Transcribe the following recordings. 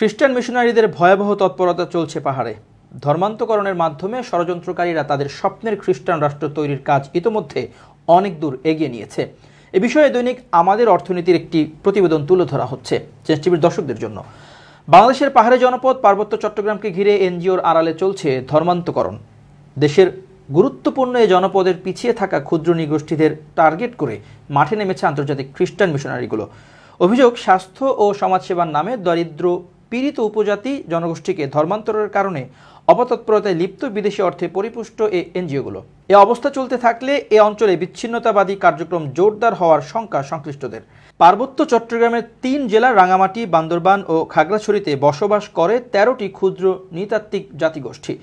খ্রিস্টান মিশনারিদের ভয়াবহ তৎপরতা চলছে পাহাড়ে। ধর্মান্তকরণের মাধ্যমে ষড়যন্ত্রকারীরা তাদের স্বপ্নের খ্রিস্টান রাষ্ট্র তৈরির কাজ ইতোমধ্যে অনেক দূর এগিয়ে নিয়েছে। এ বিষয়ে দৈনিক আমাদের অর্থনীতির একটি প্রতিবেদন তুলে ধরা হচ্ছে চেঞ্জ টিভির দর্শকদের জন্য। বাংলাদেশের পাহাড়ি জনপদ পার্বত্য চট্টগ্রামকে ঘিরে এনজিওর আড়ালে চলছে ধর্মান্তকরণ। দেশের গুরুত্বপূর্ণ এই জনপদের পিছিয়ে থাকা ক্ষুদ্র নৃগোষ্ঠীদের টার্গেট করে মাঠে নেমেছে আন্তর্জাতিক খ্রিস্টান মিশনারিগুলো। অভিযোগ, স্বাস্থ্য ও সমাজসেবার নামে দরিদ্র পীড়িত উপজাতি জনগোষ্ঠীকে ধর্মান্তরের কারণে অপতৎপরতায় লিপ্ত বিদেশি অর্থে পরিপুষ্ট এই এনজিওগুলো। এ অবস্থা চলতে থাকলে এ অঞ্চলে বিচ্ছিন্নতাবাদী কার্যক্রম জোরদার হওয়ার শঙ্কা সংশ্লিষ্টদের। পার্বত্য চট্টগ্রামের ৩ জেলা রাঙামাটি, বান্দরবান ও খাগড়াছড়িতে বসবাস করে ১৩টি ক্ষুদ্র নৃতাত্ত্বিক জাতিগোষ্ঠী।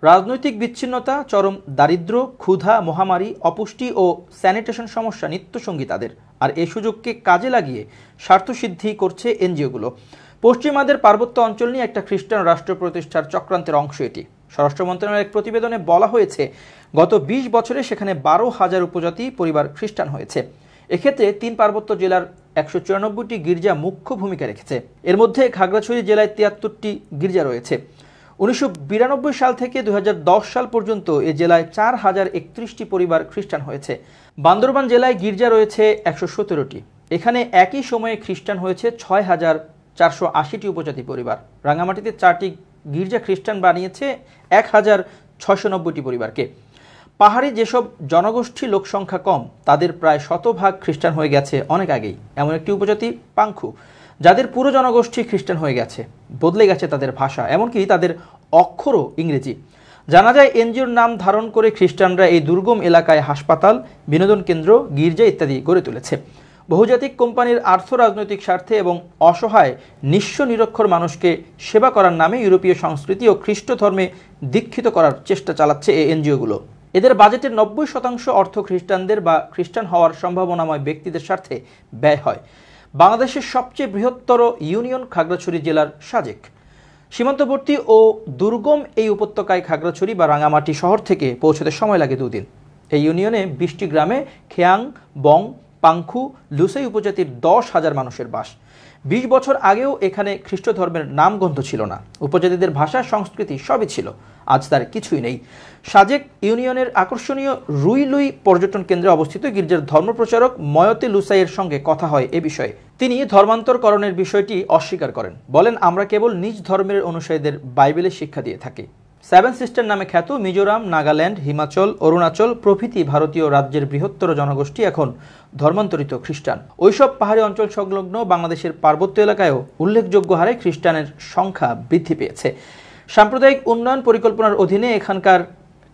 রাজনৈতিক বিচ্ছিন্নতা, চরম দারিদ্র্য, ক্ষুধা, মহামারী, অপুষ্টি ও স্যানিটেশন সমস্যা নিত্যসঙ্গী তাদের। আর এই সুযোগকে কাজে লাগিয়ে স্বার্থসিদ্ধি করছে এনজিওগুলো। পশ্চিমাদের পার্বত্য অঞ্চল নিয়ে একটা খ্রিস্টান রাষ্ট্র প্রতিষ্ঠার চক্রান্তের অংশ এটি। স্বরাষ্ট্র মন্ত্রণালয়ের এক প্রতিবেদনে বলা হয়েছে, গত ২০ বছরে সেখানে ১২,০০০ উপজাতি পরিবার খ্রিস্টান হয়েছে। এক্ষেত্রে ৩ পার্বত্য জেলার ১৯৪টি গির্জা মুখ্য ভূমিকা রেখেছে। এর মধ্যে খাগড়াছড়ি জেলায় ৭৩টি গির্জা রয়েছে। ১৯৯২ সাল থেকে ২০১০ সাল পর্যন্ত এ জেলায় ৪,০৩১টি পরিবার খ্রিস্টান হয়েছে। বান্দরবান জেলায় গির্জা রয়েছে ১১৭টি। এখানে একই সময়ে খ্রিস্টান হয়েছে ৬,৪৮০টি উপজাতি পরিবার। রাঙামাটিতে 4টি গির্জা খ্রিস্টান বানিয়েছে ১,৬৯০টি পরিবারকে। পাহাড়ি যেসব জনগোষ্ঠী লোকসংখ্যা কম, তাদের প্রায় শতভাগ খ্রিস্টান হয়ে গেছে অনেক আগেই। এমন একটি উপজাতি পাংখু, যাদের পুরো জনগোষ্ঠী খ্রিস্টান হয়ে গেছে, বদলে গেছে তাদের ভাষা, এমনকি তাদের অক্ষরও ইংরেজি। জানা যায়, এনজিওর নাম ধারণ করে খ্রিস্টানরা এই দুর্গম এলাকায় হাসপাতাল, বিনোদন কেন্দ্র, গির্জা ইত্যাদি গড়ে তুলেছে। বহুজাতিক কোম্পানির আর্থ রাজনৈতিক স্বার্থে এবং অসহায় নিঃস্ব নিরক্ষর মানুষকে সেবা করার নামে ইউরোপীয় সংস্কৃতি ও খ্রিস্ট ধর্মে দীক্ষিত করার চেষ্টা চালাচ্ছে এই এনজিওগুলো। এদের বাজেটের ৯০% অর্থ খ্রিস্টানদের বা খ্রিস্টান হওয়ার সম্ভাবনাময় ব্যক্তিদের স্বার্থে ব্যয় হয়। বাংলাদেশের সবচেয়ে বৃহত্তর ইউনিয়ন খাগড়াছড়ি জেলার সাজেক। সীমান্তবর্তী ও দুর্গম এই উপত্যকায় খাগড়াছড়ি বা রাঙামাটি শহর থেকে পৌঁছতে সময় লাগে 2 দিন। এই ইউনিয়নে 20টি গ্রামে খেয়াং, বং, পাংখু, লুসাই উপজাতির ১০,০০০ মানুষের বাস। ২০ বছর আগেও এখানে খ্রিস্ট ধর্মের নামগন্ধ ছিল না। উপজাতিদের ভাষা, সংস্কৃতি সবই ছিল, আজ তার কিছুই নেই। সাজেক ইউনিয়নের আকর্ষণীয় রুইলুই পর্যটন কেন্দ্রে অবস্থিত গির্জার ধর্মপ্রচারক ময়তে লুসাইয়ের সঙ্গে কথা হয় এ বিষয়ে। তিনি ধর্মান্তরকরণের বিষয়টি অস্বীকার করেন। বলেন, আমরা কেবল নিজ ধর্মের অনুসারীদের বাইবেলের শিক্ষা দিয়ে থাকি। 7 সিস্টার নামে খ্যাত মিজোরাম, নাগাল্যান্ড, হিমাচল, অরুণাচল প্রভৃতি ভারতীয় রাজ্যের বৃহত্তর জনগোষ্ঠী এখন ধর্মান্তরিত খ্রিস্টান। ওইসব পাহাড়ি অঞ্চল সংলগ্ন বাংলাদেশের পার্বত্য এলাকায়ও উল্লেখযোগ্য হারে খ্রিস্টানের সংখ্যা বৃদ্ধি পেয়েছে। সাম্প্রদায়িক উন্নয়ন পরিকল্পনার অধীনে এখানকার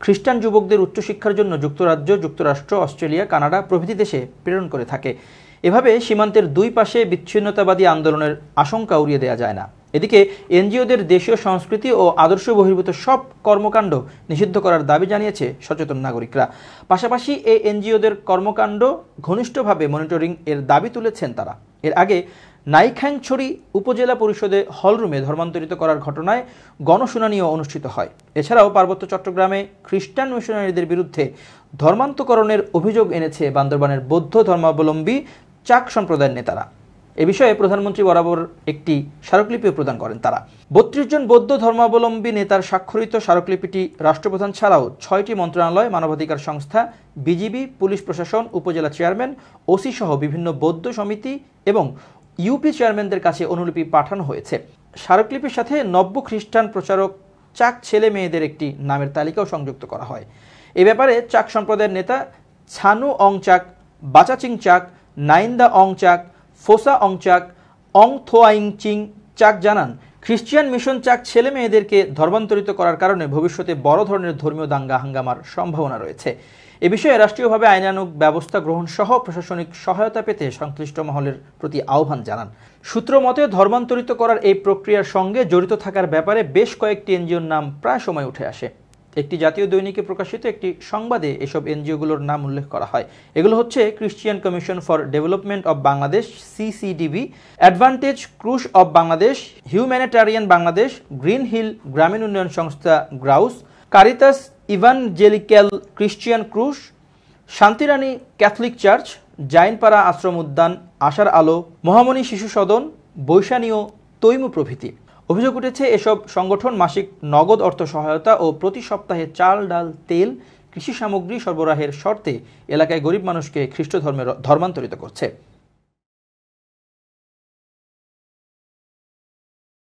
খ্রিস্টান যুবকদের উচ্চশিক্ষার জন্য যুক্তরাজ্য, যুক্তরাষ্ট্র, অস্ট্রেলিয়া, কানাডা প্রভৃতি দেশে প্রেরণ করে থাকে। এভাবে সীমান্তের 2 পাশে বিচ্ছিন্নতাবাদী আন্দোলনের আশঙ্কা উড়িয়ে দেওয়া যায় না। এদিকে এনজিওদের দেশীয় সংস্কৃতি ও আদর্শ বহির্ভূত সব কর্মকাণ্ড নিষিদ্ধ করার দাবি জানিয়েছে সচেতন নাগরিকরা। পাশাপাশি এই এনজিওদের কর্মকাণ্ড ঘনিষ্ঠভাবে মনিটরিং এর দাবি তুলেছেন তারা। এর আগে নাইখ্যাংছড়ি উপজেলা পরিষদে হলরুমে ধর্মান্তরিত করার ঘটনায় গণশুনানিও অনুষ্ঠিত হয়। এছাড়াও পার্বত্য চট্টগ্রামে খ্রিস্টান মিশনারিদের বিরুদ্ধে ধর্মান্তকরণের অভিযোগ এনেছে বান্দরবানের বৌদ্ধ ধর্মাবলম্বী চাক সম্প্রদায়ের নেতারা। এ বিষয়ে প্রধানমন্ত্রী বরাবর একটি স্মারকলিপিও প্রদান করেন তারা। ৩২ জন বৌদ্ধ ধর্মাবলম্বী নেতার স্বাক্ষরিত স্মারকলিপিটি রাষ্ট্রপ্রধান ছাড়াও 6টি মন্ত্রণালয়, মানবাধিকার সংস্থা, বিজিবি, পুলিশ প্রশাসন, উপজেলা চেয়ারম্যান, ওসি সহ বিভিন্ন বৌদ্ধ সমিতি এবং ইউপি চেয়ারম্যানদের কাছে অনুলিপি পাঠানো হয়েছে। স্মারকলিপির সাথে নব্য খ্রিস্টান প্রচারক চাক ছেলে মেয়েদের একটি নামের তালিকাও সংযুক্ত করা হয়। এ ব্যাপারে চাক সম্প্রদায়ের নেতা ছানু অং চাক, বাচাচিং চাক, নাইন্দা অং চাক, ফোসা অং চাক, অং থোয়াইং চিং চাক জানান, খ্রিস্টিয়ান মিশন চাক ছেলে মেয়েদেরকে ধর্মান্তরিত করার কারণে ভবিষ্যতে বড় ধরনের ধর্মীয় দাঙ্গা হাঙ্গামার সম্ভাবনা রয়েছে। এ বিষয়ে রাষ্ট্রীয়ভাবে আইনানুগ ব্যবস্থা গ্রহণ সহ প্রশাসনিক সহায়তা পেতে সংশ্লিষ্ট মহলের প্রতি আহ্বান জানান। সূত্র মতে, ধর্মান্তরিত করার এই প্রক্রিয়ার সঙ্গে জড়িত থাকার ব্যাপারে বেশ কয়েকটি এনজিওর নাম প্রায় সময় উঠে আসে। একটি জাতীয় দৈনিকে প্রকাশিত একটি সংবাদে এসব এনজিওগুলোর নাম উল্লেখ করা হয়। এগুলো হচ্ছে Christian commission for development of Bangladesh (CCDB), advantage crush of Bangladesh, humanitarian Bangladesh, green hill Grameen Unnayan সংস্থা গ্রাউস, কারিতাস ইভানজেলিক্যাল ক্রিশ্চিয়ান ক্রুশ, শান্তিরানী ক্যাথলিক চার্চ, জাইনপাড়া আশ্রম উদ্যান, আশার আলো, মহামণি শিশু সদন, বৈশানী ও তৈমু প্রভৃতি। অভিযোগ উঠেছে এসব সংগঠন মাসিক নগদ অর্থ সহায়তা ও প্রতি সপ্তাহে চাল, ডাল, তেল, কৃষি সামগ্রী সরবরাহের শর্তে এলাকায় গরিব মানুষকে খ্রিস্ট ধর্মে ধর্মান্তরিত করছে।